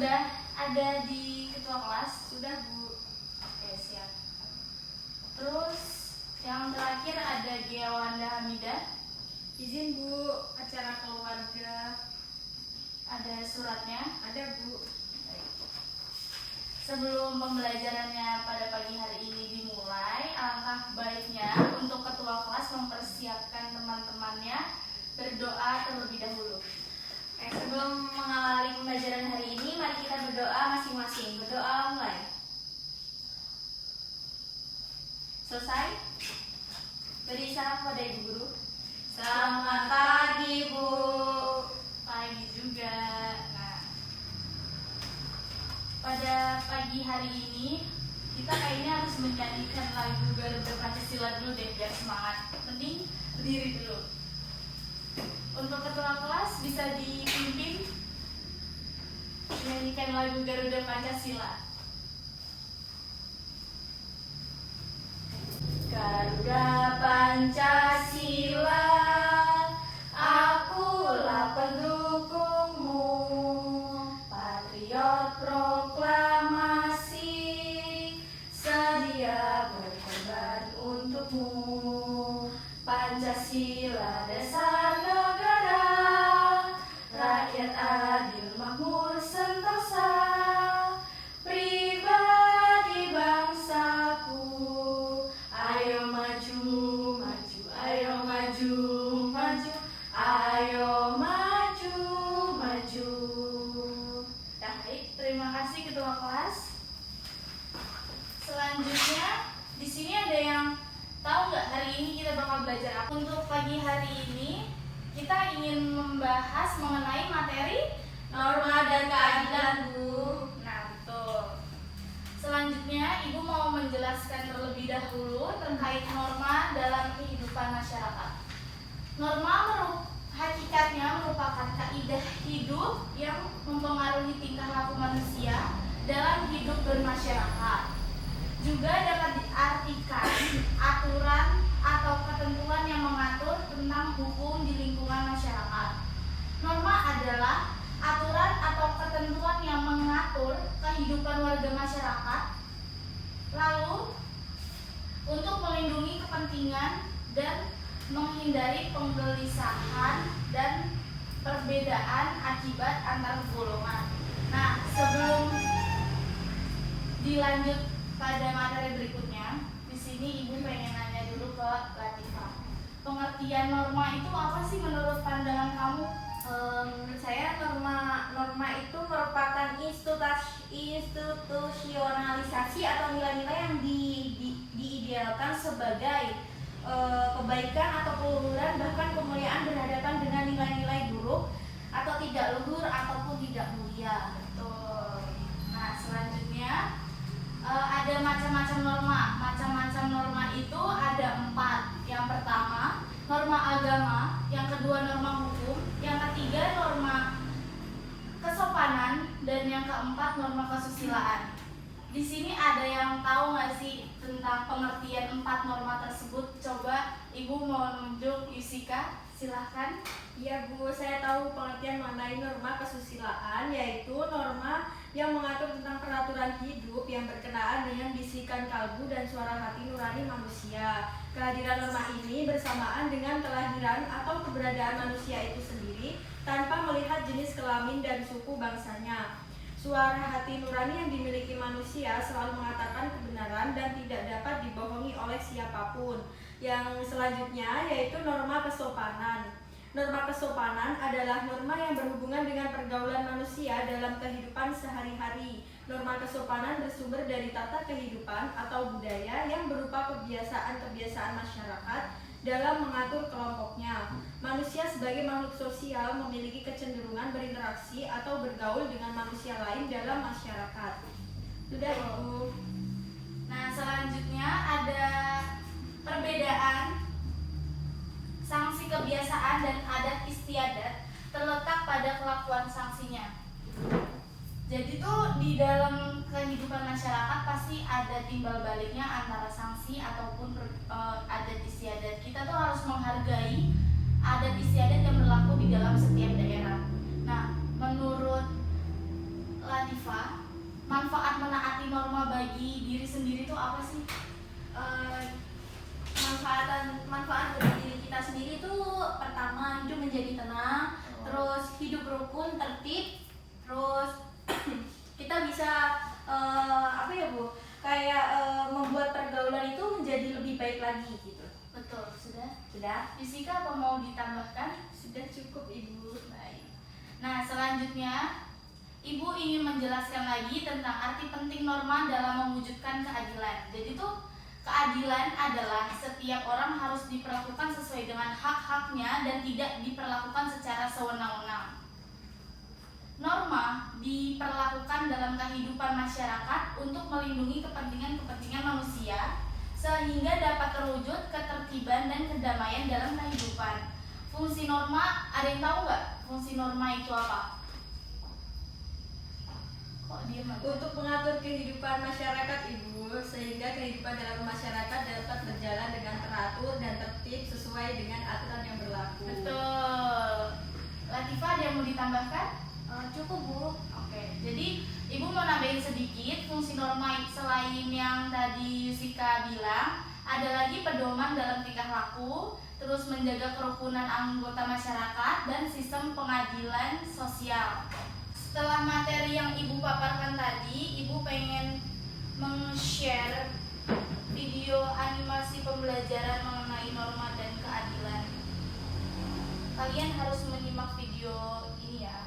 sudah ada di ketua kelas? Sudah, Bu. Oke, siap. Terus yang terakhir ada Gia Wanda Hamidah. Izin Bu, acara keluarga. Ada suratnya? Ada Bu. Baik. Sebelum pembelajarannya pada pagi hari ini dimulai, alangkah baiknya untuk ketua kelas mempersiapkan teman-temannya berdoa terlebih dahulu. Sebelum mengawali pembelajaran hari ini, mari kita berdoa masing-masing. Berdoa mulai. Selesai? Beri salam kepada Ibu Guru. Selamat pagi, Bu. Pagi juga. Nah, pada pagi hari ini kita kayaknya harus menyanyikan lagu Garuda Pancasila dulu deh biar semangat. Mending berdiri dulu. Untuk ketua kelas bisa dipimpin menyanyikan lagu Garuda Pancasila. Garuda Pancasila, akulah pendukungmu, patriot proklamasi, sedia berkorban untukmu. Pancasila dasar negara, rakyat adil makmur sentosa, pribadi bangsaku. Ayo maju, maju, ayo maju, maju, ayo maju, maju. Nah, baik, terima kasih ketua kelas. Selanjutnya, di sini ada yang tahu nggak hari ini kita bakal belajar apa? Untuk pagi hari ini kita ingin membahas mengenai materi Norma dan keadilan, Bu. Nah, betul. Selanjutnya, Ibu mau menjelaskan terlebih dahulu terkait norma dalam kehidupan masyarakat. Norma hakikatnya merupakan kaidah hidup yang mempengaruhi tingkah laku manusia dalam hidup bermasyarakat. Juga dapat diartikan aturan atau ketentuan yang mengatur tentang hukum di lingkungan masyarakat. Norma adalah aturan atau ketentuan yang mengatur kehidupan warga masyarakat, lalu untuk melindungi kepentingan dan menghindari penggelisahan dan perbedaan akibat antar golongan. Nah, sebelum dilanjut pada materi berikutnya, di sini Ibu pengen nanya dulu ke Latifah. Pengertian norma itu apa sih menurut pandangan kamu? Menurut saya norma itu merupakan institusionalisasi atau nilai-nilai yang diidealkan sebagai kebaikan atau keluhuran, bahkan kemuliaan berhadapan dengan nilai-nilai buruk atau tidak luhur ataupun tidak mulia. Betul. Nah, selanjutnya ada macam-macam norma. Macam-macam norma itu ada 4. Yang pertama, norma agama. Yang kedua, norma hukum. Yang ketiga, norma kesopanan. Dan yang keempat, norma kesusilaan. Di sini ada yang tahu nggak sih tentang pengertian 4 norma tersebut? Coba Ibu mau nunjuk Yusika, silahkan. Iya Bu, saya tahu pengertian mengenai norma kesusilaan, yaitu norma yang mengatur tentang peraturan hidup yang berkenaan dengan bisikan kalbu dan suara hati nurani manusia. Kehadiran norma ini bersamaan dengan kelahiran atau keberadaan manusia itu sendiri tanpa melihat jenis kelamin dan suku bangsanya. Suara hati nurani yang dimiliki manusia selalu mengatakan kebenaran dan tidak dapat dibohongi oleh siapapun. Yang selanjutnya yaitu norma kesopanan. Norma kesopanan adalah norma yang berhubungan dengan pergaulan manusia dalam kehidupan sehari-hari. Norma kesopanan bersumber dari tata kehidupan atau budaya yang berupa kebiasaan-kebiasaan masyarakat dalam mengatur kelompoknya. Manusia sebagai makhluk sosial memiliki kecenderungan berinteraksi atau bergaul dengan manusia lain dalam masyarakat. Sudah Ibu. Nah, selanjutnya ada perbedaan sanksi kebiasaan dan adat istiadat terletak pada kelakuan sanksinya. Jadi tuh di dalam kehidupan masyarakat pasti ada timbal baliknya antara sanksi ataupun adat istiadat. Kita tuh harus menghargai adat istiadat yang berlaku di dalam setiap daerah. Nah, menurut Latifa, manfaat menaati norma bagi diri sendiri itu apa sih? Manfaat bagi diri kita sendiri itu pertama hidup menjadi tenang, terus hidup rukun, tertib, terus kita bisa apa ya Bu? Kayak membuat pergaulan itu menjadi lebih baik lagi gitu. Betul, sudah. Sudah? Fisika apa mau ditambahkan? Sudah cukup Ibu. Baik. Nah, selanjutnya Ibu ingin menjelaskan lagi tentang arti penting norma dalam mewujudkan keadilan. Jadi tuh keadilan adalah setiap orang harus diperlakukan sesuai dengan hak-haknya dan tidak diperlakukan secara sewenang-wenang. Norma diperlakukan dalam kehidupan masyarakat untuk melindungi kepentingan-kepentingan manusia sehingga dapat terwujud ketertiban dan kedamaian dalam kehidupan. Fungsi norma, ada yang tahu nggak fungsi norma itu apa? Kok diam aja? Untuk mengatur kehidupan masyarakat Ibu, sehingga kehidupan dalam masyarakat dapat berjalan dengan teratur dan tertib sesuai dengan aturan yang berlaku. Betul. Latifa, ada yang mau ditambahkan? Cukup Bu. Oke, jadi Ibu mau nambahin sedikit fungsi norma selain yang tadi Yusika bilang, ada lagi pedoman dalam tingkah laku, terus menjaga kerukunan anggota masyarakat dan sistem pengadilan sosial. Setelah materi yang Ibu paparkan tadi, Ibu pengen meng-share video animasi pembelajaran mengenai norma dan keadilan. Kalian harus menyimak video ini ya.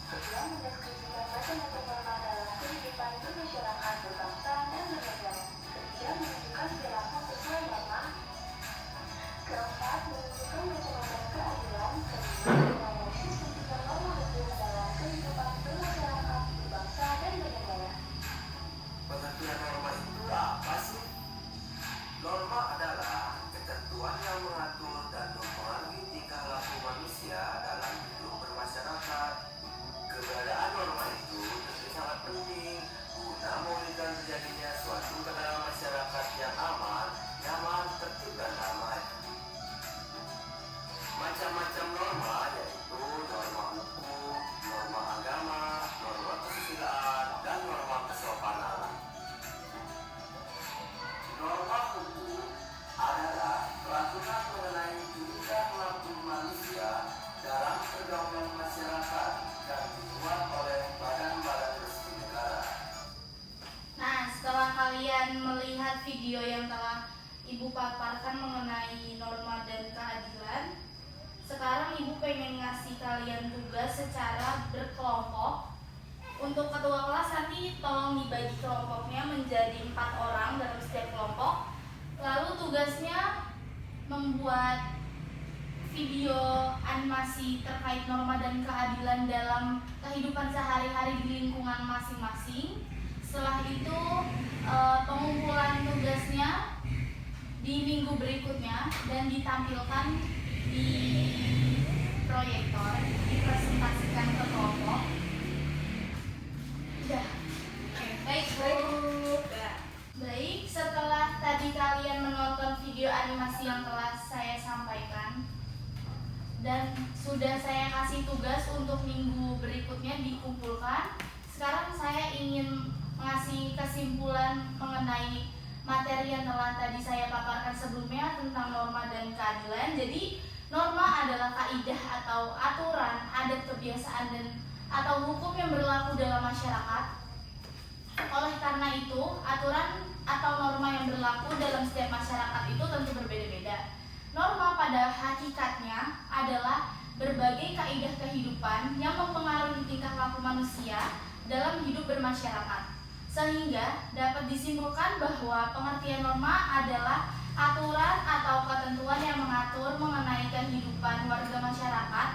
Setelah mendeskripsikan macam-macam norma dalam kehidupan bermasyarakat, berbangsa, dan bernegara, ketiga menunjukkan perilaku sesuai norma. Keempat, menunjukkan macam-macam keadilan. Kelima, menganalisis tentang norma hukum dalam kehidupan bermasyarakat, berbangsa, dan bernegara. Pengertian norma itu apa sih? Norma adalah ketentuan yang mengatur dan mempengaruhi tingkah laku manusia dalam hidup bermasyarakat. Keberadaan norma itu tentu sangat penting guna mewujudkan terjadinya suatu keadaan masyarakat yang aman, nyaman, tertib, dan damai. Macam-macam norma yaitu norma hukum, norma agama, norma kesusilaan, dan norma kesopanan. Norma hukum adalah peraturan mengenai tingkah laku manusia dalam pergaulan masyarakat dan dibuat oleh badan-badan resmi negara. Nah, setelah kalian melihat video yang telah Ibu paparkan mengenai norma dan keadilan, sekarang Ibu pengen ngasih kalian tugas secara berkelompok. Untuk ketua kelas nanti tolong dibagi kelompoknya menjadi 4 orang dalam setiap kelompok. Lalu tugasnya membuat video animasi terkait norma dan keadilan dalam kehidupan sehari-hari di lingkungan masing-masing. Setelah itu pengumpulan tugasnya di minggu berikutnya dan ditampilkan di proyektor, dipresentasikan ke kelompok. Udah. Oke, baik Bu. Baik, setelah tadi kalian menonton video animasi yang telah saya sampaikan dan sudah saya kasih tugas untuk minggu berikutnya dikumpulkan, sekarang saya ingin mengasih kesimpulan mengenai materi yang telah tadi saya paparkan sebelumnya tentang norma dan keadilan. Jadi, norma adalah kaidah atau aturan, adat, kebiasaan, dan atau hukum yang berlaku dalam masyarakat. Oleh karena itu, aturan atau norma yang berlaku dalam setiap masyarakat itu tentu berbeda-beda. Norma pada hakikatnya adalah berbagai kaidah kehidupan yang mempengaruhi tingkah laku manusia dalam hidup bermasyarakat. Sehingga dapat disimpulkan bahwa pengertian norma adalah aturan atau ketentuan yang mengatur mengenai kehidupan warga masyarakat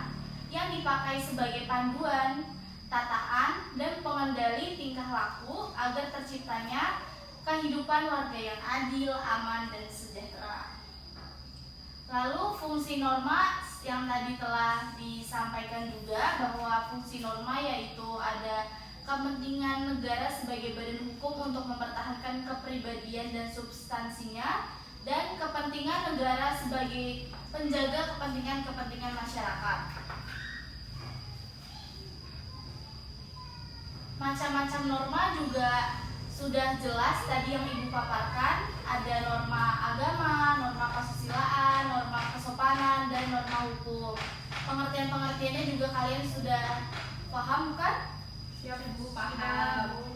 yang dipakai sebagai panduan, tataan, dan pengendali tingkah laku agar terciptanya kehidupan warga yang adil, aman, dan sejahtera. Lalu fungsi norma yang tadi telah disampaikan juga bahwa fungsi norma yaitu ada kepentingan negara sebagai badan hukum untuk mempertahankan kepribadian dan substansinya, dan kepentingan negara sebagai penjaga kepentingan-kepentingan masyarakat. macam-macam norma juga sudah jelas tadi yang Ibu paparkan. Ada norma agama, norma kesusilaan, norma kesopanan, dan norma hukum. Pengertian-pengertiannya juga kalian sudah paham kan? Siap Ibu, paham.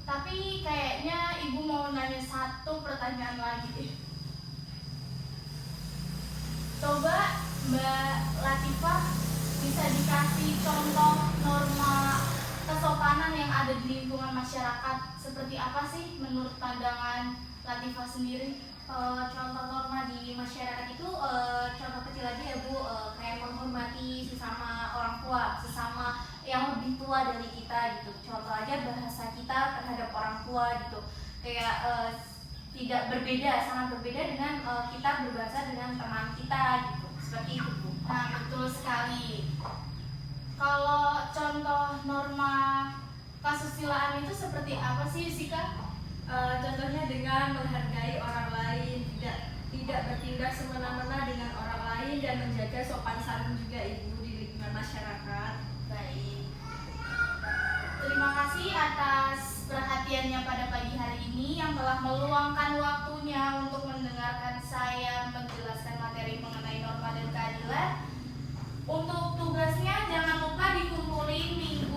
Tapi kayaknya Ibu mau nanya satu pertanyaan lagi. Coba Mbak Latifah bisa dikasih contoh norma kesopanan yang ada di lingkungan masyarakat seperti apa sih menurut pandangan Latifah sendiri? Contoh norma di masyarakat itu contoh kecil aja ya Bu, kayak menghormati sesama orang tua, sesama yang lebih tua dari kita gitu. Contoh aja bahasa kita terhadap orang tua gitu, kayak tidak berbeda, sangat berbeda dengan kita berbahasa dengan teman kita gitu, seperti itu Bu. Nah, betul sekali. Kalau contoh norma kesusilaan itu seperti apa sih, Yusika? Contohnya dengan menghargai orang lain, tidak bertindak semena-mena dengan orang lain, dan menjaga sopan santun juga Ibu di lingkungan masyarakat. Baik. Terima kasih atas perhatiannya pada pagi hari ini yang telah meluangkan waktunya untuk mendengarkan saya menjelaskan materi mengenai norma dan keadilan. Untuk tugasnya jangan lupa dikumpulin minggu